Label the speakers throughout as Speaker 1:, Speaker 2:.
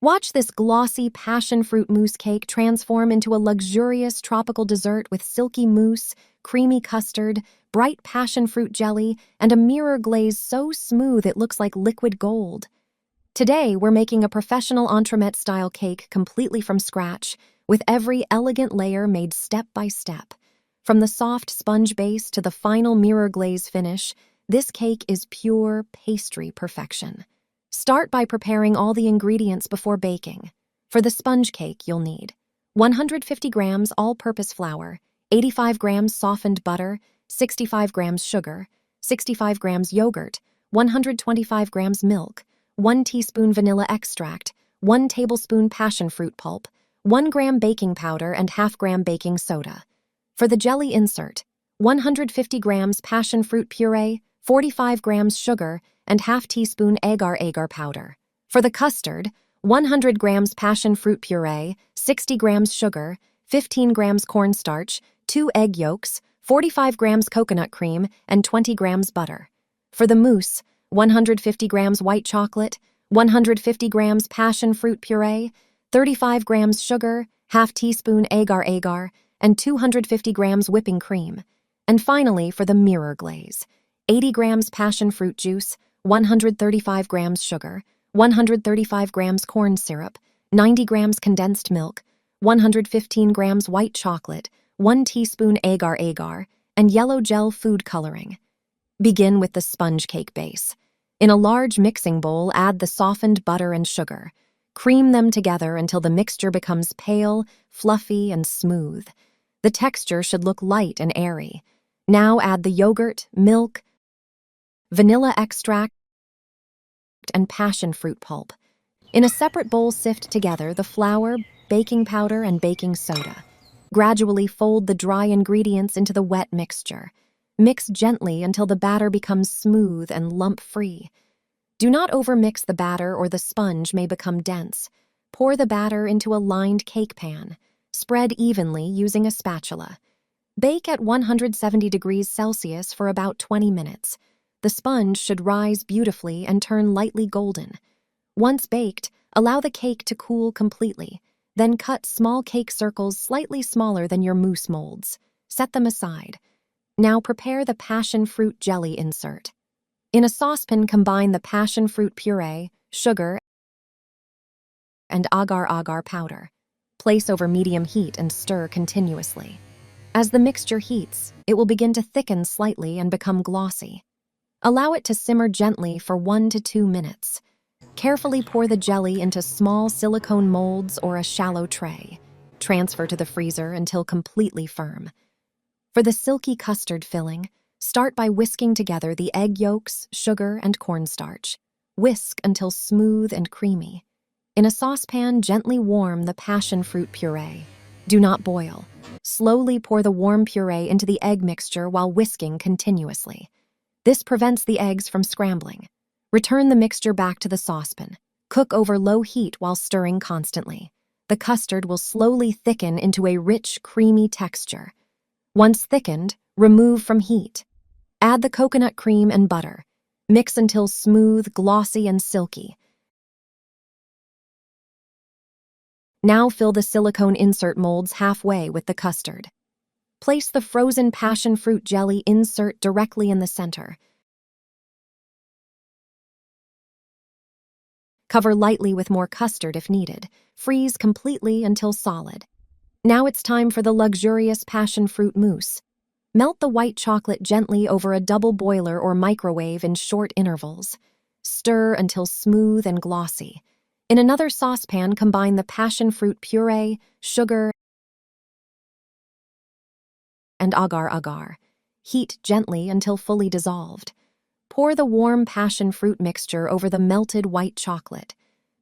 Speaker 1: Watch this glossy passion fruit mousse cake transform into a luxurious tropical dessert with silky mousse, creamy custard, bright passion fruit jelly, and a mirror glaze so smooth it looks like liquid gold. Today, we're making a professional entremet-style cake completely from scratch, with every elegant layer made step by step. From the soft sponge base to the final mirror glaze finish, this cake is pure pastry perfection. Start by preparing all the ingredients before baking. For the sponge cake, you'll need 150 grams all-purpose flour, 85 grams softened butter, 65 grams sugar, 65 grams yogurt, 125 grams milk, 1 teaspoon vanilla extract, 1 tablespoon passion fruit pulp, 1 gram baking powder, and ½ gram baking soda. For the jelly insert, 150 grams passion fruit puree, 45 grams sugar, and ½ teaspoon agar powder. For the custard, 100 grams passion fruit puree, 60 grams sugar, 15 grams cornstarch, 2 egg yolks, 45 grams coconut cream, and 20 grams butter. For the mousse, 150 grams white chocolate, 150 grams passion fruit puree, 35 grams sugar, ½ teaspoon agar, and 250 grams whipping cream. And finally, for the mirror glaze, 80 grams passion fruit juice, 135 grams sugar, 135 grams corn syrup, 90 grams condensed milk, 115 grams white chocolate, 1 teaspoon agar, and yellow gel food coloring. Begin with the sponge cake base. In a large mixing bowl, add the softened butter and sugar. Cream them together until the mixture becomes pale, fluffy, and smooth. The texture should look light and airy. Now add the yogurt, milk, vanilla extract, and passion fruit pulp. In a separate bowl, sift together the flour, baking powder, and baking soda. Gradually fold the dry ingredients into the wet mixture. Mix gently until the batter becomes smooth and lump-free. Do not overmix the batter or the sponge may become dense. Pour the batter into a lined cake pan. Spread evenly using a spatula. Bake at 170 degrees Celsius for about 20 minutes. The sponge should rise beautifully and turn lightly golden. Once baked, allow the cake to cool completely. Then cut small cake circles slightly smaller than your mousse molds. Set them aside. Now prepare the passion fruit jelly insert. In a saucepan, combine the passion fruit puree, sugar, and agar powder. Place over medium heat and stir continuously. As the mixture heats, it will begin to thicken slightly and become glossy. Allow it to simmer gently for 1 to 2 minutes. Carefully pour the jelly into small silicone molds or a shallow tray. Transfer to the freezer until completely firm. For the silky custard filling, start by whisking together the egg yolks, sugar, and cornstarch. Whisk until smooth and creamy. In a saucepan, gently warm the passion fruit puree. Do not boil. Slowly pour the warm puree into the egg mixture while whisking continuously. This prevents the eggs from scrambling. Return the mixture back to the saucepan. Cook over low heat while stirring constantly. The custard will slowly thicken into a rich, creamy texture. Once thickened, remove from heat. Add the coconut cream and butter. Mix until smooth, glossy, and silky. Now fill the silicone insert molds halfway with the custard. Place the frozen passion fruit jelly insert directly in the center. Cover lightly with more custard if needed. Freeze completely until solid. Now it's time for the luxurious passion fruit mousse. Melt the white chocolate gently over a double boiler or microwave in short intervals. Stir until smooth and glossy. In another saucepan, combine the passion fruit puree, sugar, and agar. Heat gently until fully dissolved. Pour the warm passion fruit mixture over the melted white chocolate.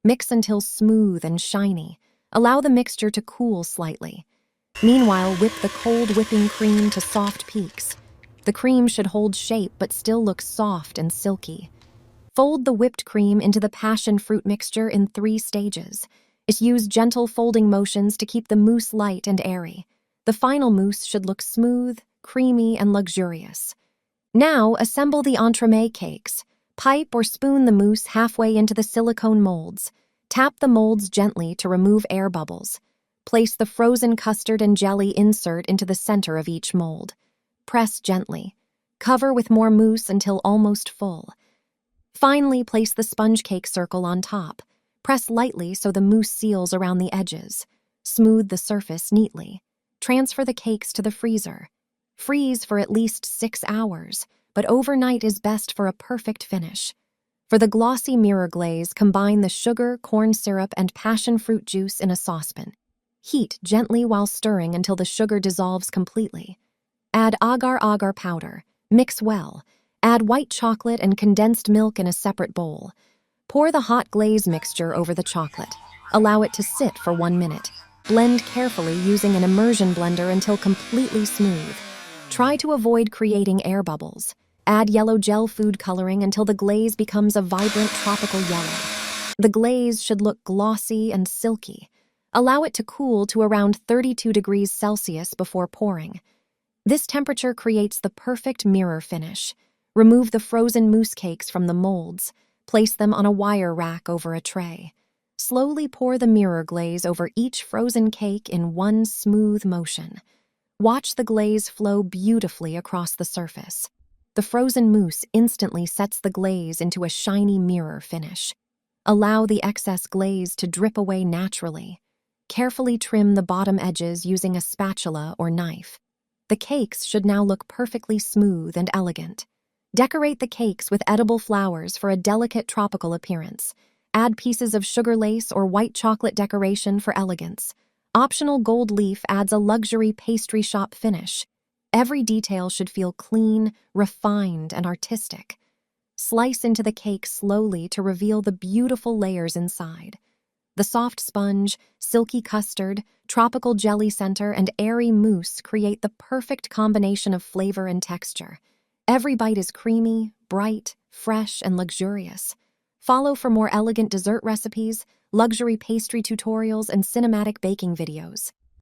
Speaker 1: Mix until smooth and shiny. Allow the mixture to cool slightly. Meanwhile, whip the cold whipping cream to soft peaks. The cream should hold shape but still look soft and silky. Fold the whipped cream into the passion fruit mixture in 3 stages. Use gentle folding motions to keep the mousse light and airy. The final mousse should look smooth, creamy, and luxurious. Now, assemble the entremet cakes. Pipe or spoon the mousse halfway into the silicone molds. Tap the molds gently to remove air bubbles. Place the frozen custard and jelly insert into the center of each mold. Press gently. Cover with more mousse until almost full. Finally, place the sponge cake circle on top. Press lightly so the mousse seals around the edges. Smooth the surface neatly. Transfer the cakes to the freezer. Freeze for at least 6 hours, but overnight is best for a perfect finish. For the glossy mirror glaze, combine the sugar, corn syrup, and passion fruit juice in a saucepan. Heat gently while stirring until the sugar dissolves completely. Add agar powder. Mix well. Add white chocolate and condensed milk in a separate bowl. Pour the hot glaze mixture over the chocolate. Allow it to sit for 1 minute. Blend carefully using an immersion blender until completely smooth. Try to avoid creating air bubbles. Add yellow gel food coloring until the glaze becomes a vibrant tropical yellow. The glaze should look glossy and silky. Allow it to cool to around 32 degrees Celsius before pouring. This temperature creates the perfect mirror finish. Remove the frozen mousse cakes from the molds. Place them on a wire rack over a tray. Slowly pour the mirror glaze over each frozen cake in one smooth motion. Watch the glaze flow beautifully across the surface. The frozen mousse instantly sets the glaze into a shiny mirror finish. Allow the excess glaze to drip away naturally. Carefully trim the bottom edges using a spatula or knife. The cakes should now look perfectly smooth and elegant. Decorate the cakes with edible flowers for a delicate tropical appearance. Add pieces of sugar lace or white chocolate decoration for elegance. Optional gold leaf adds a luxury pastry shop finish. Every detail should feel clean, refined, and artistic. Slice into the cake slowly to reveal the beautiful layers inside. The soft sponge, silky custard, tropical jelly center, and airy mousse create the perfect combination of flavor and texture. Every bite is creamy, bright, fresh, and luxurious. Follow for more elegant dessert recipes, luxury pastry tutorials, and cinematic baking videos.